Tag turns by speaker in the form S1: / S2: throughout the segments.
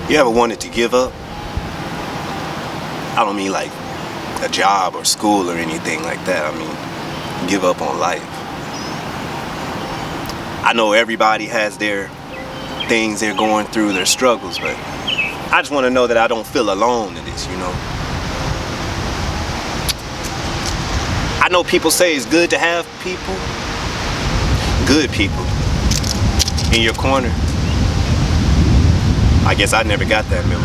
S1: You ever wanted to give up? I don't mean like a job or school or anything like that. I mean, give up on life. I know everybody has their things they're going through, their struggles, but I just want to know that I don't feel alone in this, you know? I know people say it's good to have people, good people, in your corner. I guess I never got that memo.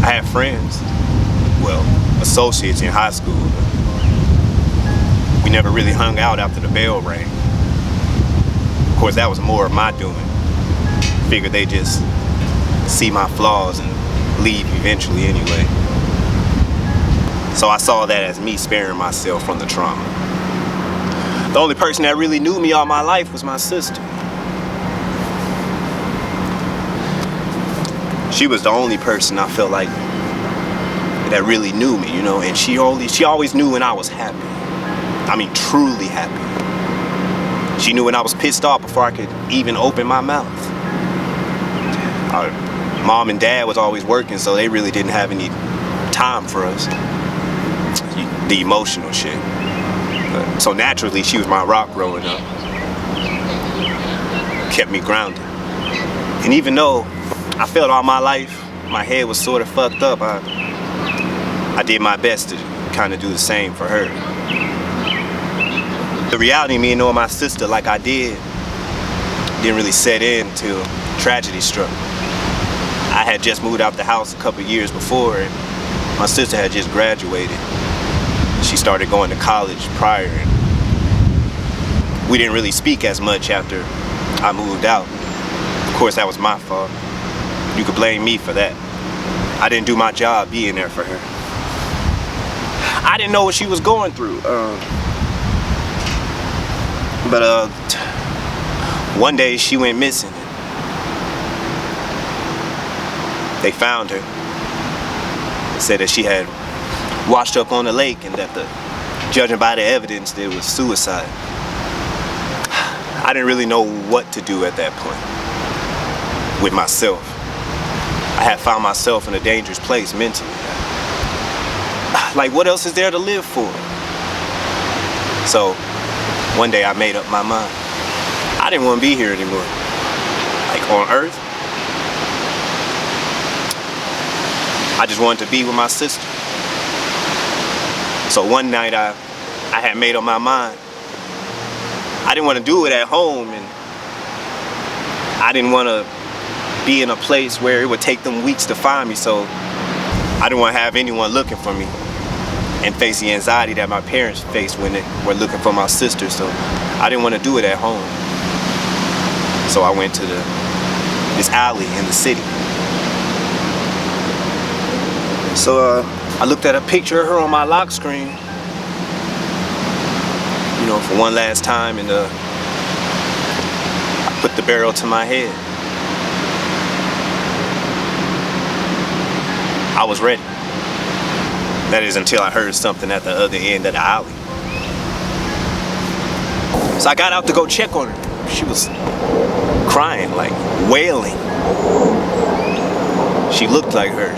S1: I had friends, well, associates in high school, but we never really hung out after the bell rang. Of course, that was more of my doing. Figured they just see my flaws and leave eventually anyway. So I saw that as me sparing myself from the trauma. The only person that really knew me all my life was my sister. She was the only person I felt like that really knew me, you know, and she always knew when I was happy. I mean, truly happy. She knew when I was pissed off before I could even open my mouth. Our mom and dad was always working, so they really didn't have any time for us. The emotional shit. So naturally, she was my rock growing up. Kept me grounded. And even though I felt all my life my head was sort of fucked up, I did my best to kind of do the same for her. The reality of me knowing my sister like I didn't really set in till tragedy struck. I had just moved out the house a couple years before, and my sister had just graduated. She started going to college prior, and we didn't really speak as much after I moved out. Of course, that was my fault. You could blame me for that. I didn't do my job being there for her. I didn't know what she was going through. But one day she went missing. They found her. They said that she had washed up on the lake and that judging by the evidence, it was suicide. I didn't really know what to do at that point with myself. I had found myself in a dangerous place mentally. Like, what else is there to live for? So, one day I made up my mind. I didn't want to be here anymore. Like, on Earth. I just wanted to be with my sister. So one night I had made up my mind. I didn't want to do it at home, and I didn't want to be in a place where it would take them weeks to find me, so I didn't want to have anyone looking for me and face the anxiety that my parents faced when they were looking for my sister, so I didn't want to do it at home. So I went to this alley in the city. So I looked at a picture of her on my lock screen, you know, for one last time, and I put the barrel to my head. I was ready. That is until I heard something at the other end of the alley. So I got out to go check on her. She was crying, like wailing. She looked like her.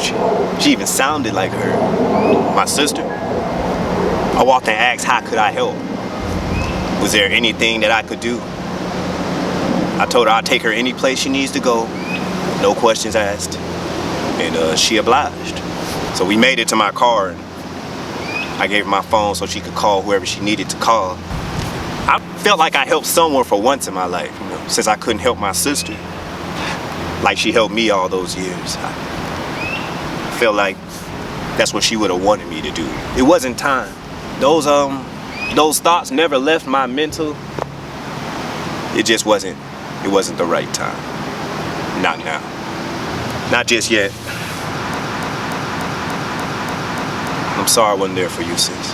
S1: She even sounded like her. My sister. I walked and asked, how could I help? Was there anything that I could do? I told her I'd take her any place she needs to go. No questions asked. And she obliged. So we made it to my car, and I gave her my phone so she could call whoever she needed to call. I felt like I helped someone for once in my life, you know, since I couldn't help my sister like she helped me all those years. I felt like that's what she would have wanted me to do. It wasn't time. Those thoughts never left my mental. It just wasn't the right time. Not now. Not just yet. I'm sorry I wasn't there for you, sis.